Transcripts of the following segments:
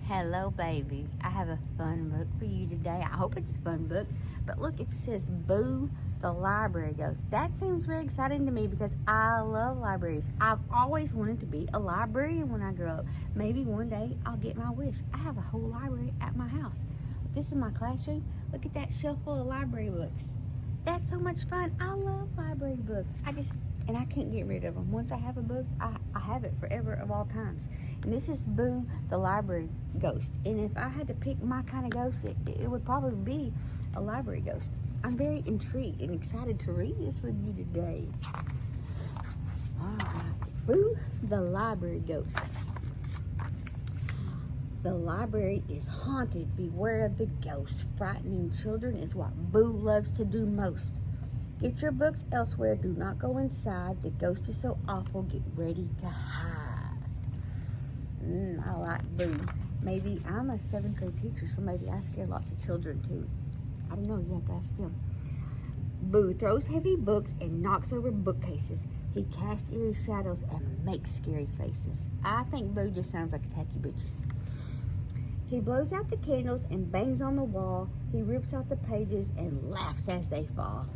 Hello, babies. I have a fun book for you today. I hope it's a fun book. But look, it says Boo, the Library Ghost. That seems very exciting to me because I love libraries. I've always wanted to be a librarian when I grow up. Maybe one day I'll get my wish. I have a whole library at my house. This is my classroom. Look at that shelf full of library books. That's so much fun. I love library books. And I can't get rid of them. Once I have a book, I have it forever of all times. And this is Boo, the Library Ghost. And if I had to pick my kind of ghost, it would probably be a library ghost. I'm very intrigued and excited to read this with you today. All right. Boo, the Library Ghost. The library is haunted. Beware of the ghost. Frightening children is what Boo loves to do most. Get your books elsewhere. Do not go inside. The ghost is so awful. Get ready to hide. I like Boo. Maybe I'm a 7th grade teacher, so maybe I scare lots of children too. I don't know. You have to ask them. Boo throws heavy books and knocks over bookcases. He casts eerie shadows and makes scary faces. I think Boo just sounds like a tacky bitches. He blows out the candles and bangs on the wall. He rips out the pages and laughs as they fall.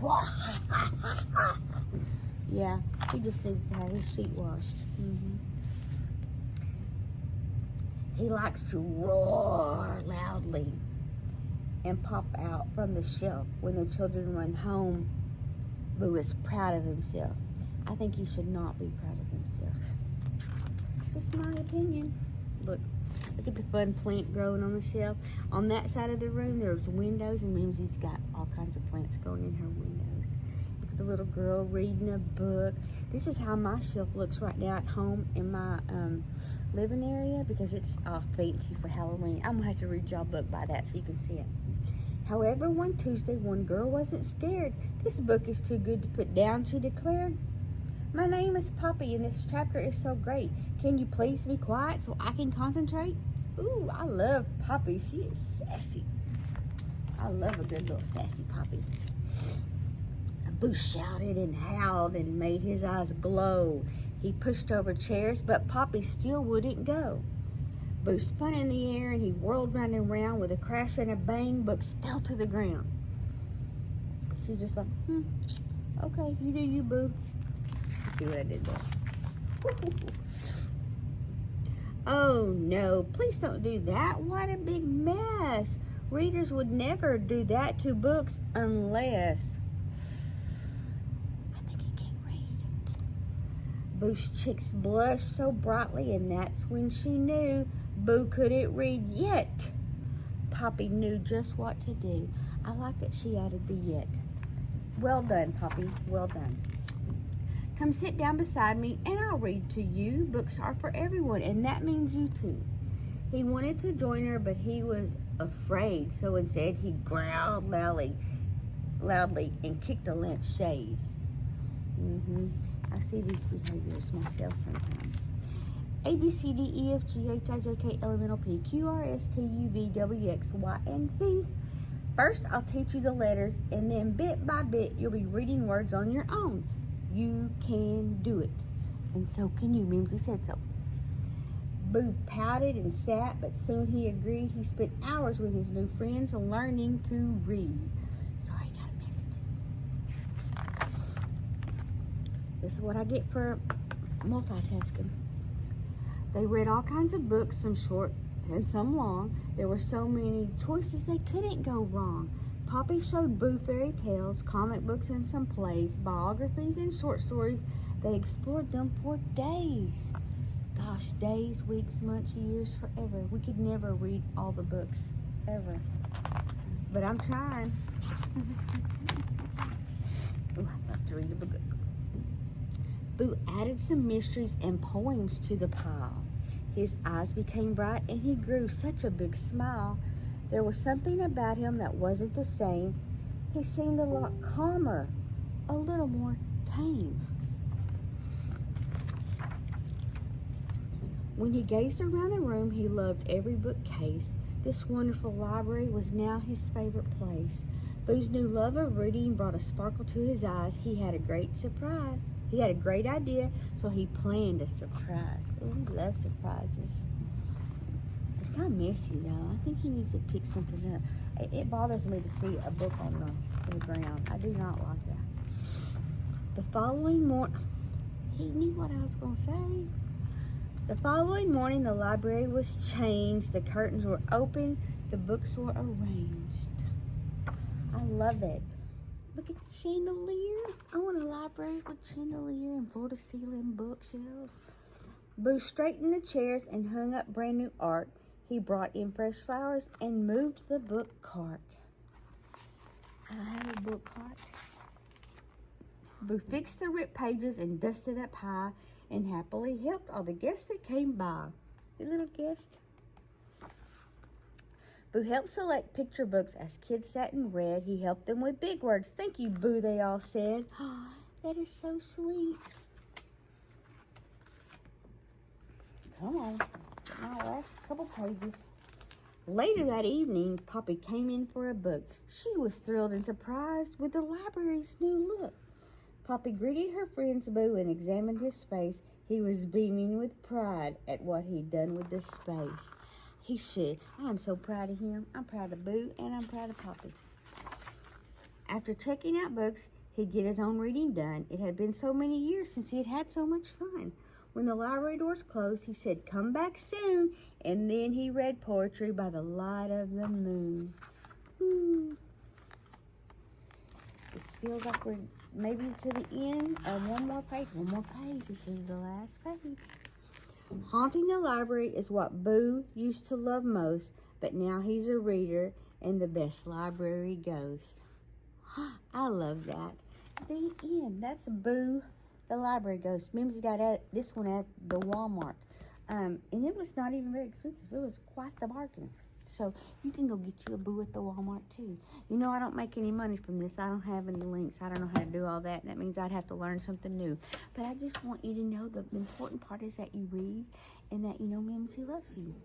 Yeah, he just needs to have his sheet washed. He likes to roar loudly and pop out from the shelf when the children run home. Boo is proud of himself. I think he should not be proud of himself. Just my opinion. Look at the fun plant growing on the shelf. On that side of the room, there's windows, and Mimzie's got all kinds of plants growing in her windows. Look at the little girl reading a book. This is how my shelf looks right now at home in my living area because it's all fancy for Halloween. I'm going to have to read y'all a book by that so you can see it. However, one Tuesday, one girl wasn't scared. This book is too good to put down, she declared. My name is Poppy, and this chapter is so great. Can you please be quiet so I can concentrate? Ooh, I love Poppy. She is sassy. I love a good little sassy Poppy. Boo shouted and howled and made his eyes glow. He pushed over chairs, but Poppy still wouldn't go. Boo spun in the air, and he whirled round and round. With a crash and a bang, books fell to the ground. She's just like, okay, you do you, Boo. See what I did there? Oh no, please don't do that. What a big mess. Readers would never do that to books unless... I think he can't read. Boo's cheeks blushed so brightly, and that's when she knew Boo couldn't read yet. Poppy knew just what to do. I like that she added the yet. Well done, Poppy. Well done. Come sit down beside me and I'll read to you. Books are for everyone, and that means you too. He wanted to join her, but he was afraid, so instead he growled loudly and kicked the lampshade. I see these behaviors myself sometimes. A, B, C, D, E, F, G, H, I, J, K, L, M, N, O, P, Q, R, S, T, U, V, W, X, Y, and Z. First, I'll teach you the letters, and then bit by bit, you'll be reading words on your own. You can do it. And so can you. Mimzie said so. Boo pouted and sat, but soon he agreed. He spent hours with his new friends learning to read. Sorry, got messages. This is what I get for multitasking. They read all kinds of books, some short and some long. There were so many choices they couldn't go wrong. Poppy showed Boo fairy tales, comic books, and some plays, biographies, and short stories. They explored them for days. Gosh, days, weeks, months, years, forever. We could never read all the books, ever. But I'm trying. Ooh, I'd love to read a book. Boo added some mysteries and poems to the pile. His eyes became bright, and he grew such a big smile. There was something about him that wasn't the same. He seemed a lot calmer, a little more tame. When he gazed around the room, he loved every bookcase. This wonderful library was now his favorite place. Boo's new love of reading brought a sparkle to his eyes. He had a great idea, so he planned a surprise. Oh, he loves surprises. kind of messy, though. I think he needs to pick something up. It bothers me to see a book on the ground. I do not like that. The following morning, he knew what I was going to say. The following morning, the library was changed. The curtains were open. The books were arranged. I love it. Look at the chandelier. I want a library with chandelier and floor-to-ceiling bookshelves. Boo straightened the chairs and hung up brand new art. He brought in fresh flowers and moved the book cart. I have a book cart. Boo fixed the ripped pages and dusted up high and happily helped all the guests that came by. Your little guest. Boo helped select picture books as kids sat and read. He helped them with big words. Thank you, Boo, they all said. Oh, that is so sweet. Come on, get my last couple pages. Later that evening, Poppy came in for a book. She was thrilled and surprised with the library's new look. Poppy greeted her friends Boo and examined his face. He was beaming with pride at what he'd done with the space. He should. I am so proud of him. I'm proud of Boo and I'm proud of Poppy. After checking out books, he'd get his own reading done. It had been so many years since he had had so much fun. When the library doors closed, he said, "Come back soon." And then he read poetry by the light of the moon. Ooh. This feels like we're maybe to the end of one more page. One more page. This is the last page. Haunting the library is what Boo used to love most, but now he's a reader and the best library ghost. I love that. The end. That's Boo, the library ghost. Mimzie got this one at the Walmart. And it was not even very expensive. It was quite the bargain. So you can go get you a Boo at the Walmart too. You know, I don't make any money from this. I don't have any links. I don't know how to do all that. That means I'd have to learn something new. But I just want you to know the important part is that you read and that you know Mimzie loves you.